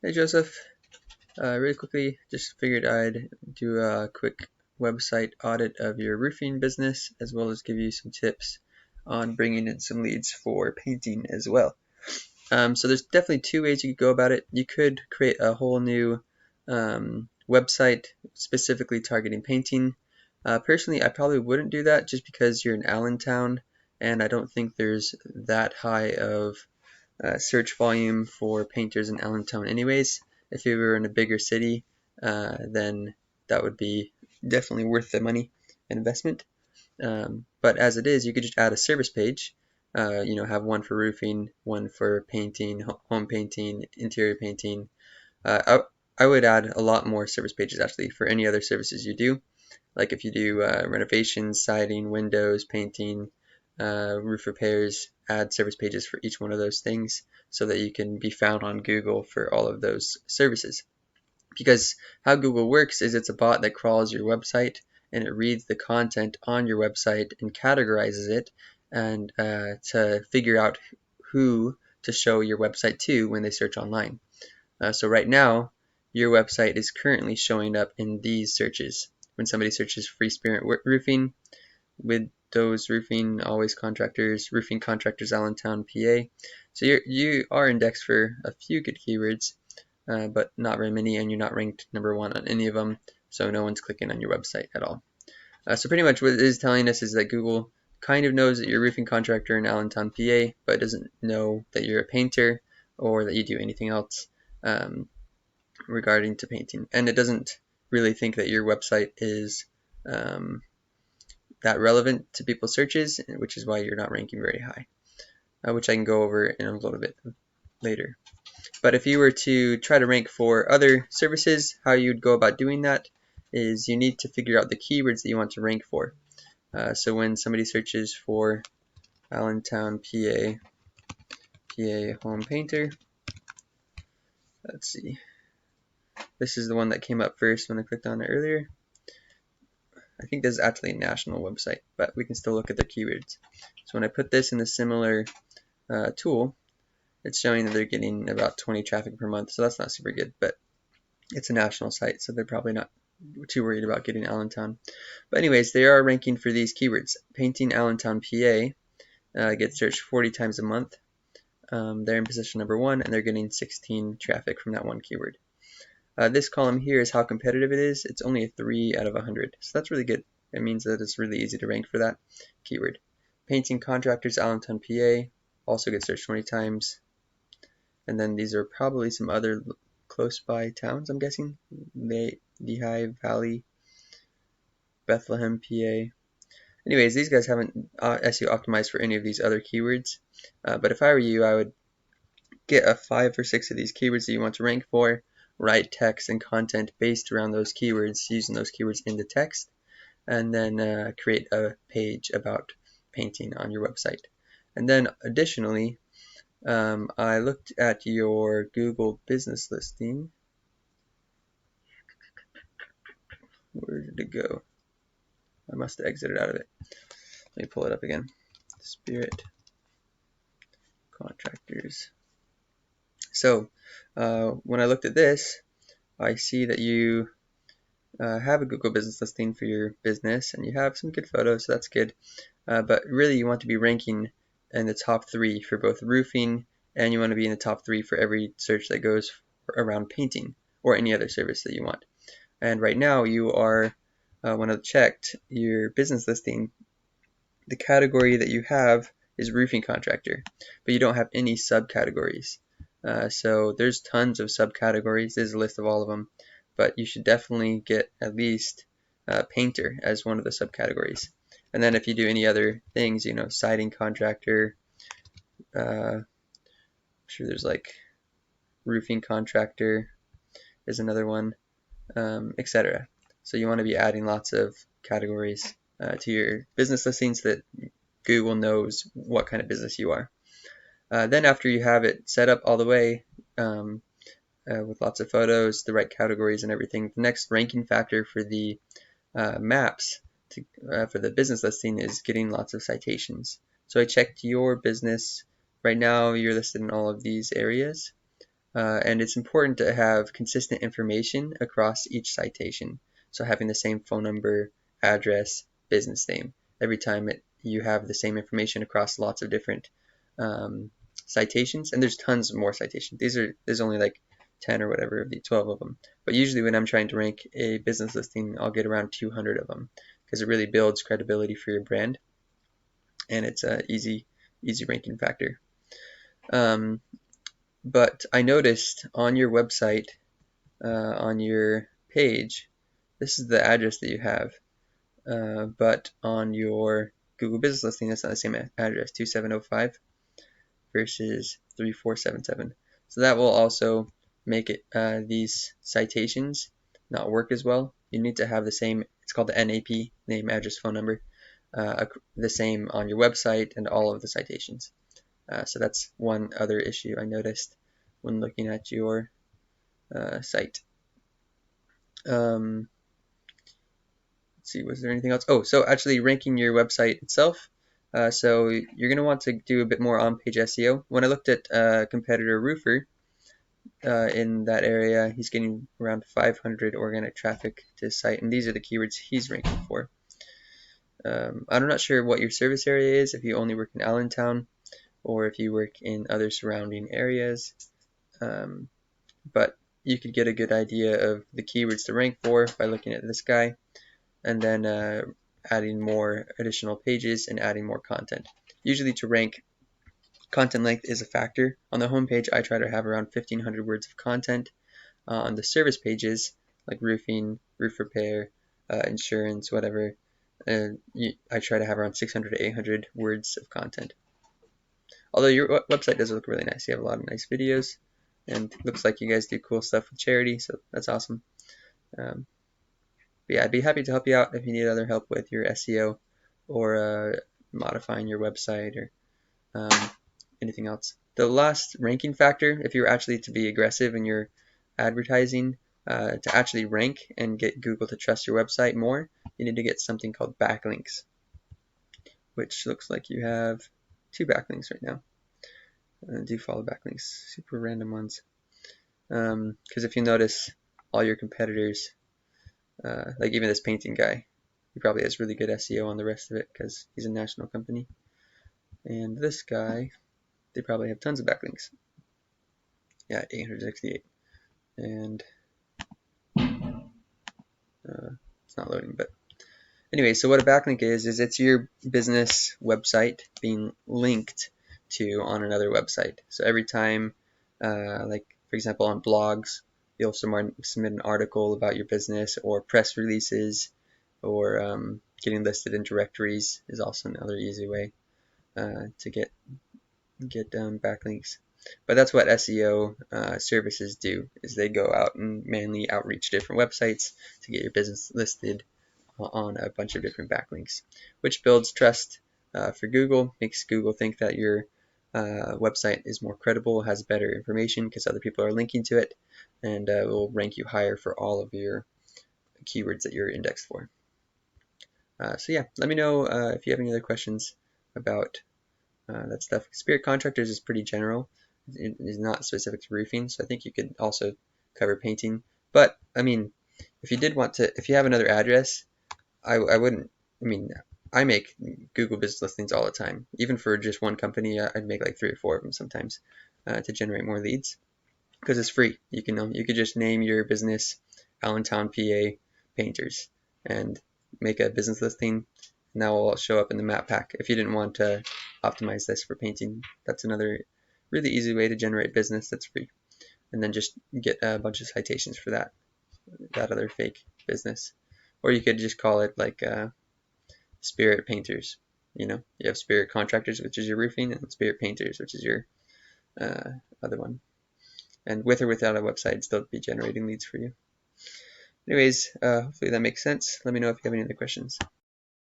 Hey Joseph, really quickly, just figured I'd do a quick website audit of your roofing business, as well as give you some tips on bringing in some leads for painting as well. So there's definitely two ways you could go about it. You could create a whole new website specifically targeting painting. Personally, I probably wouldn't do that just because you're in Allentown, and I don't think there's that high of search volume for painters in Allentown anyways. If you were in a bigger city, then that would be definitely worth the money investment. But as it is, you could just add a service page. Have one for roofing, one for painting, home painting, interior painting. I would add a lot more service pages actually for any other services you do. Like if you do renovations, siding, windows, painting, roof repairs, add service pages for each one of those things so that you can be found on Google for all of those services. Because how Google works is it's a bot that crawls your website and it reads the content on your website and categorizes it and to figure out who to show your website to when they search online. So right now, your website is currently showing up in these searches. When somebody searches Free Spirit Roofing, Windows Roofing, Always Contractors, Roofing Contractors, Allentown PA. So you are indexed for a few good keywords, but not very many, and you're not ranked #1 on any of them, so no one's clicking on your website at all. So pretty much what it is telling us is that Google kind of knows that you're a roofing contractor in Allentown, PA, but doesn't know that you're a painter or that you do anything else regarding to painting. And it doesn't really think that your website is um, that relevant to people's searches, which is why you're not ranking very high, which I can go over in a little bit later. But if you were to try to rank for other services, how you'd go about doing that is you need to figure out the keywords that you want to rank for. So when somebody searches for Allentown, PA home painter, let's see. This is the one that came up first when I clicked on it earlier. I think this is actually a national website, but we can still look at their keywords. So when I put this in the similar tool, it's showing that they're getting about 20 traffic per month, so that's not super good, but it's a national site, so they're probably not too worried about getting Allentown. But anyways, they are ranking for these keywords. Painting Allentown, PA gets searched 40 times a month. They're in position #1, and they're getting 16 traffic from that one keyword. This column here is how competitive it is. It's only a 3 out of 100, so that's really good. It means that it's really easy to rank for that keyword. Painting Contractors, Allentown, PA also gets searched 20 times. And then these are probably some other close by towns, I'm guessing. Lehigh Valley, Bethlehem, PA. Anyways, these guys haven't SEO optimized for any of these other keywords. But if I were you, I would get a 5 or 6 of these keywords that you want to rank for, write text and content based around those keywords, using those keywords in the text, and then create a page about painting on your website. And then additionally, I looked at your Google business listing. Where did it go? I must have exited out of it. Let me pull it up again. Spirit Contractors. So when I looked at this, I see that you have a Google business listing for your business, and you have some good photos, so that's good. But really, you want to be ranking in the top 3 for both roofing, and you want to be in the top 3 for every search that goes around painting or any other service that you want. And right now, you are, when I've checked your business listing, the category that you have is roofing contractor, but you don't have any subcategories. So there's tons of subcategories. There's a list of all of them, but you should definitely get at least painter as one of the subcategories. And then if you do any other things, siding contractor, I'm sure there's like roofing contractor is another one, etc. So you want to be adding lots of categories to your business listing so that Google knows what kind of business you are. Then after you have it set up all the way with lots of photos, the right categories and everything, the next ranking factor for the maps for the business listing is getting lots of citations. So I checked your business. Right now you're listed in all of these areas. And it's important to have consistent information across each citation. So having the same phone number, address, business name. Every time you have the same information across lots of different citations, and there's tons more citations. There's only like 10 or whatever of the 12 of them. But usually when I'm trying to rank a business listing, I'll get around 200 of them because it really builds credibility for your brand, and it's a easy ranking factor. But I noticed on your website, on your page, this is the address that you have, but on your Google Business listing, that's not the same address, 2705 versus 3477. So that will also make it these citations not work as well. You need to have the same, it's called the NAP, name, address, phone number, the same on your website and all of the citations. So that's one other issue I noticed when looking at your site. Let's see, was there anything else? Oh, so actually ranking your website itself. So you're going to want to do a bit more on-page SEO. When I looked at competitor Roofer in that area, he's getting around 500 organic traffic to his site, and these are the keywords he's ranking for. I'm not sure what your service area is, if you only work in Allentown or if you work in other surrounding areas, but you could get a good idea of the keywords to rank for by looking at this guy, and then adding more additional pages and adding more content. Usually to rank, content length is a factor. On the home page, I try to have around 1,500 words of content. On the service pages, like roofing, roof repair, insurance, whatever, I try to have around 600 to 800 words of content. Although your website does look really nice. You have a lot of nice videos, and it looks like you guys do cool stuff with charity, so that's awesome. But yeah, I'd be happy to help you out if you need other help with your SEO or modifying your website or anything else. The last ranking factor, if you're actually to be aggressive in your advertising, to actually rank and get Google to trust your website more, you need to get something called backlinks, which looks like you have 2 backlinks right now. Do follow backlinks, super random ones. Because if you notice, all your competitors, like even this painting guy, he probably has really good SEO on the rest of it because he's a national company. And this guy, they probably have tons of backlinks. Yeah, 868. And it's not loading, but anyway, so what a backlink is it's your business website being linked to on another website. So every time, like for example on blogs, you'll submit an article about your business, or press releases, or getting listed in directories is also another easy way to get backlinks. But that's what SEO services do, is they go out and manually outreach different websites to get your business listed on a bunch of different backlinks, which builds trust for Google, makes Google think that your website is more credible, has better information because other people are linking to it, and will rank you higher for all of your keywords that you're indexed for. So yeah, let me know if you have any other questions about that stuff. Spirit Contractors is pretty general. It is not specific to roofing, so I think you could also cover painting. But I mean, if you did want to, if you have another address, I wouldn't. I mean, I make Google business listings all the time. Even for just one company, I'd make like 3 or 4 of them sometimes to generate more leads, because it's free. You could just name your business Allentown PA Painters and make a business listing, and that will show up in the map pack. If you didn't want to optimize this for painting, that's another really easy way to generate business that's free, and then just get a bunch of citations for that other fake business. Or you could just call it like Spirit Painters. You have Spirit Contractors, which is your roofing, and Spirit Painters, which is your other one. And with or without a website, still be generating leads for you. Anyways, hopefully that makes sense. Let me know if you have any other questions.